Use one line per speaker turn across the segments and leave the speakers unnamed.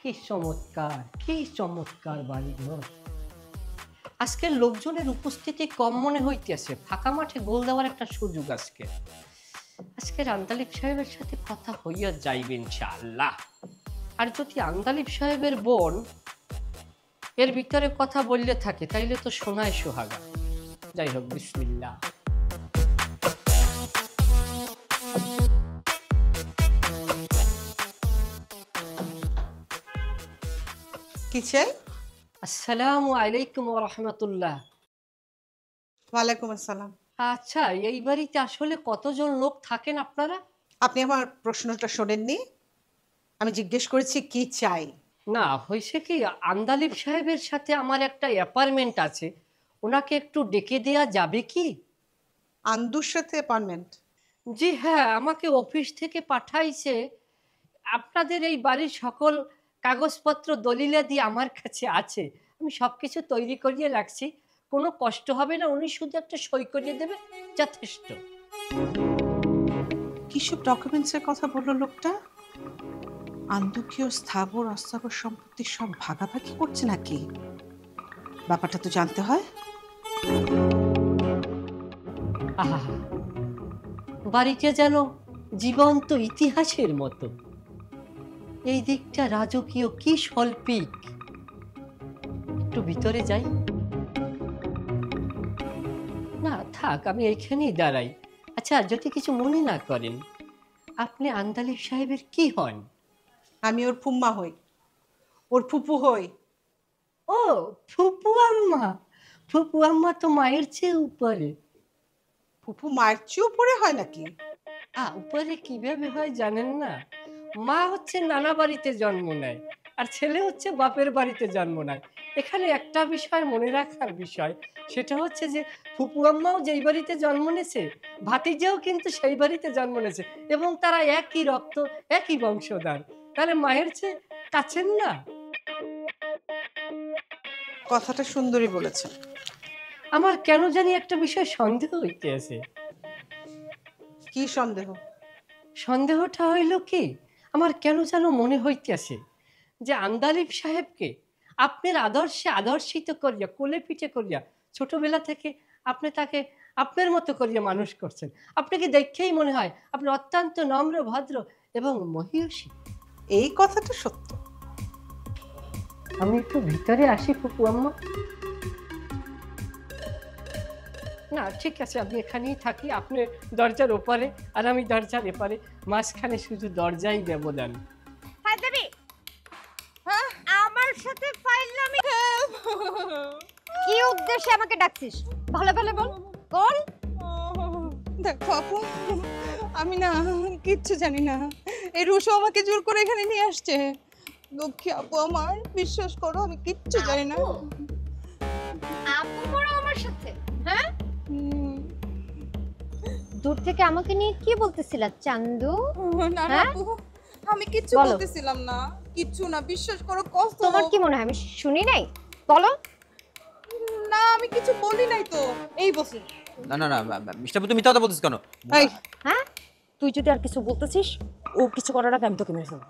কি চমৎকার, কি চমৎকার বাড়িঘর। আজকের লোকজনের উপস্থিতি কম মনে হইতেছে, ফাঁকা মাঠে গোল দেওয়ার একটা সুযোগ আজকে। আজকের আন্দালিব সাহেবের সাথে কথা হইয়া যাইবে ইনশাআল্লাহ। আর যদি আন্দালিব সাহেবের বোন এর ভিতরে কথা বললে থাকে তাইলে তো শোনায় সোহাগা। যাই হোক, বিসমিল্লাহ।
কি চাই?
আসসালামু আলাইকুম ওয়া রাহমাতুল্লাহ।
ওয়ালাইকুম আসসালাম।
আচ্ছা, এই বাড়িতে আসলে কতজন লোক থাকেন আপনারা?
আপনি আমার প্রশ্নটা শোনেননি? আমি জিজ্ঞেস করেছি কি চাই।
না, হয়েছে কি, আন্দালিব সাহেবের সাথে আমার একটা অ্যাপার্টমেন্ট আছে, ওনাকে একটু ডেকে দেয়া যাবে কি?
আন্দুর সাথে অ্যাপয়েন্টমেন্ট?
জি হ্যাঁ, আমাকে অফিস থেকে পাঠাইছে। আপনাদের এই বাড়ির সকল কাগজপত্র দলিলাদি আমার কাছে আছে, আমি সব কিছু তৈরি করিয়ে রাখছি, কোনো কষ্ট হবে না, উনি শুধু একটা সই করিয়ে দেবে, যথেষ্ট।
কিসব ডকুমেন্টসের কথা বললো লোকটা? আন্দু কি ওর স্থাবর অস্থাবর সম্পত্তি সব ভাগাভাগি করছে নাকি? ব্যাপারটা তো জানতে হয়।
আহা, বাড়িটা যেন জীবন্ত ইতিহাসের মতো। এই দিকটা রাজকীয়, কি শৈল্পিক। একটু ভিতরে যাই। না থাক, আমি এইখানেই দাঁড়াই। আচ্ছা, যদি কিছু মনে না করেন, আপনি আন্দালিব সাহেবের কি হন?
আমি ওর ফুম্মা হই, ওর ফুপু হই।
ও, ফুপু আম্মা। ফুপু আম্মা তো মায়ের চেয়ে উপরে।
ফুপু মায়ের চেয়ে উপরে হয় নাকি?
উপরে কিভাবে হয় জানেন না? মা হচ্ছে নানা বাড়িতে জন্ম নেয়, আর ছেলে হচ্ছে বাপের বাড়িতে জন্ম নেয়। এখানে একটা বিষয় মনে রাখার বিষয়, সেটা হচ্ছে যে ফুপু আম্মাও যেই বাড়িতে জন্ম নেছে, ভাতিজাও কিন্তু সেই বাড়িতে জন্ম নেছে, এবং তারা একই রক্ত, একই বংশধর। তাহলে মায়ের চেয়ে কাছেন না?
কথাটা সুন্দরী বলেছেন।
আমার কেন জানি একটা বিষয় সন্দেহ হইতে আছে।
কি সন্দেহ?
সন্দেহটা হইল কি, আমার কেন যেন মনে হইতেছে যে আন্দালিব সাহেবকে আপনার আদর্শে আদর্শিত করিয়া, কোলে পিঠে করিয়া, ছোটবেলা থেকে আপনি তাকে আপনার মতো করিয়া মানুষ করছেন। আপনাকে দেখেই মনে হয় আপনি অত্যন্ত নম্র, ভদ্র এবং মহিয়সী।
এই কথাটা সত্য।
আমি একটু ভিতরে আসি ফুপু আম্মা। না ঠিক আছে, আমি এখানেই থাকি, আপনি দরজার ওপারে আর আমি দরজার এপারে, মাঝখানে শুধু দরজাই ব্যবধান।
হ্যাঁ দেবী, আমার সাথে ফাইজলামি কি উদ্দেশ্যে আমাকে ডাকছিস? ভালো ভালো বল, বল।
দেখো আপু, আমি না কিচ্ছু জানি না। এই রুশো আমাকে জোর করে এখানে নিয়ে আসছে। লক্ষ্মী আপু আমার, বিশ্বাস করো আমি কিচ্ছু জানি না।
আপু বড় আমার সাথে, হ্যাঁ? দূর থেকে আমাকে নিয়ে কি বলতেছিলা চান্দু?
না না আপু, আমি কিচ্ছু বলতেছিলাম না, কিচ্ছু না, বিশ্বাস করো। কষ্ট।
তোমার কি মনে হয় আমি শুনি নাই? বলো।
না আমি কিছু বলি নাই তো। এই বসে।
না না না মিস্টার তুমি মিথ্যা কথা বলছিস কেন?
এই
হ্যাঁ, তুই যদি আর কিছু বলতেছিস, ও কিছু করার আগে আমি তোকে মেরে ফেলবো।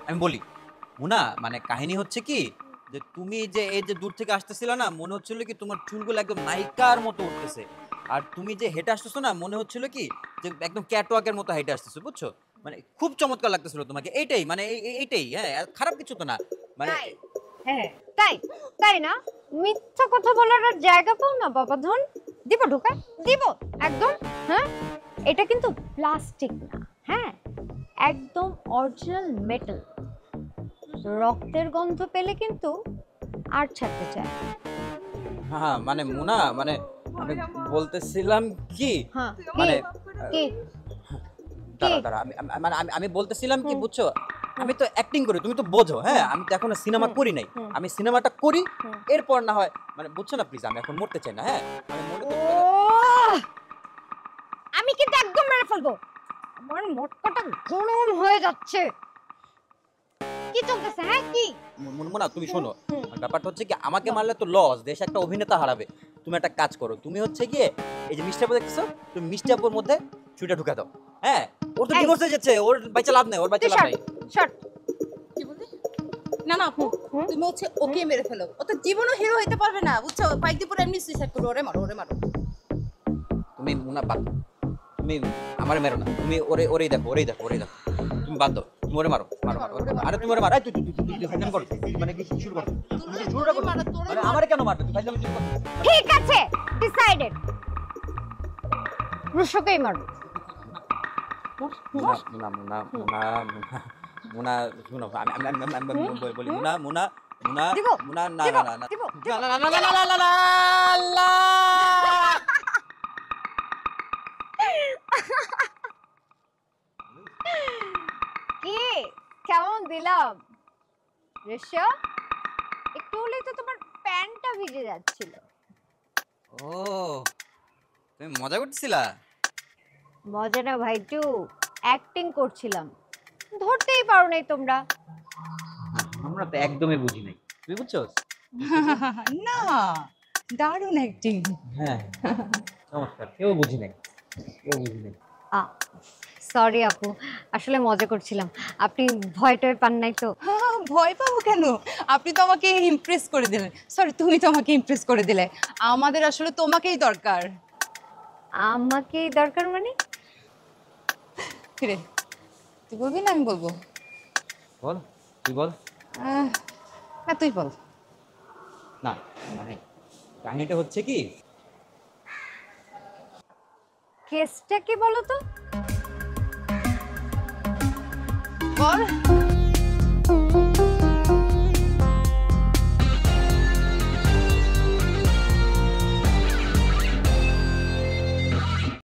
আমি বলি মুনা, মানে কাহিনী হচ্ছে কি, যে তুমি যে এই যে দূর থেকে আসতেছিল না, মনে হচ্ছিল কি তোমার চুলগুলো একদম নায়িকার মতো উঠতেছে, আর তুমি যে হেঁটে আসতেছো না, মনে হচ্ছিল কি যে একদম ক্যাটওয়াকের মতো হেঁটে আসতেছো, বুঝছো? মানে খুব চমৎকার লাগতেছিল তোমাকে, এইটাই মানে এইটাই। হ্যাঁ, খারাপ কিছু তো না মানে।
হ্যাঁ তাই, তাই না? মিথ্যা কথা বলার আর জায়গা পাও না বাবা ধন। দিব ঢোকায়, দিব একদম। হ্যাঁ, এটা কিন্তু প্লাস্টিক না, হ্যাঁ একদম অরিজিনাল মেটাল। রক্তের গন্ধ পেলে কিন্তু আর ছাড়তে চায়।
হ্যাঁ মানে মুনা, মানে আমি বলতেছিলাম কি,
হ্যাঁ
মানে
কি
দাঁড়া আমি বলতেছিলাম কি, বুঝছো, আমি তো অ্যাক্টিং করি, তুমি তো বোঝো। হ্যাঁ, আমি তো এখনো সিনেমা করি নাই, আমি সিনেমাটা করি, এরপর না হয়, মানে বুঝছো না প্লিজ, আমি এখন মরতে চাই না। হ্যাঁ, আমি মরে তো
আমি কিন্তু একদম মেরে ফেলবো। আমার মটকাটা গরম হয়ে যাচ্ছে। কি চলতেছে? হ্যাঁ কি
মুনমুনা, তুমি শোনো, ব্যাপারটা হচ্ছে কি, আমাকে মারলে তো লস, দেশ একটা অভিনেতা হারাবে। তুমি একটা কাজ করো, তুমি হচ্ছে গিয়ে এই যে মিষ্টি আপু দেখতেছো, তুমি মিষ্টি আপুর মধ্যে ছুরিটা ঢুকা দাও। হ্যাঁ, ওর তো ডিভোর্স হয়ে যাচ্ছে, ওর বাচ্চা লাভ নেই, ওর বাচ্চা লাভ নেই।
শর্ট
না না আপু, তুমি হচ্ছে ওকে মেরে ফেলো, ও তো জীবনও হিরো হইতে পারবে না, বুঝছো? কয়েকদিন পরে এমনি সুইসাইড করবে। ওরে মারো, ওরে মারো।
তুমি মুনা বাদ দাও। তুমি আমারে মেরো না, তুমি ওরেই দেখো, ওরেই দেখো, ওরেই দেখো। তুমি বাদ দাও, তুমি ওরে মারো, মারো, মারো। আরে তুমি ওরে মারো। এই তুই ফাইনাল কর, মানে কি শুরু কর, তুমি শুরুটা করো। আরে আমারে কেন মারবে? তুই ফাইনাল শুরু কর।
ঠিক আছে, ডিসাইডেড, রুশোকেই মারবো।
মুনা মুনা মুনা মুনা মুনা শুনো, আমি বলি মুনা মুনা মুনা
দিব,
মুনা না
দিব,
না না না
দিব,
না না না না না না না।
কি কেমন দিলাম রেশো? একটু হলেই তো তোমার প্যান্টটা ভিজে যাচ্ছিল।
ও তুমি মজা করতেছিলা?
মজা না ভাইটু, অ্যাক্টিং করছিলাম, ধরতেই পারো নাই তোমরা।
আমরা তো একদমই বুঝি নাই, তুই বুঝছস?
না, দারুণ অ্যাক্টিং।
হ্যাঁ চমৎকার, কেউ বুঝি নাই, কেউ বুঝি নাই।
সরি আপু, আসলে মজা করছিলাম, আপনি ভয় টয় পান নাই তো?
ভয় পাবো কেন? আপনি তো আমাকে ইমপ্রেস করে দিলেন, সরি তুমি তো আমাকে ইমপ্রেস করে দিলে। আমাদের আসলে তোমাকেই দরকার।
আমাকেই দরকার মানে?
কিরে, তুই বলবি না আমি বলবো?
বল, তুই বল।
না তুই বল।
না মানে কাহিনীটা হচ্ছে কি,
কেসটা কি বলো তো?
বল।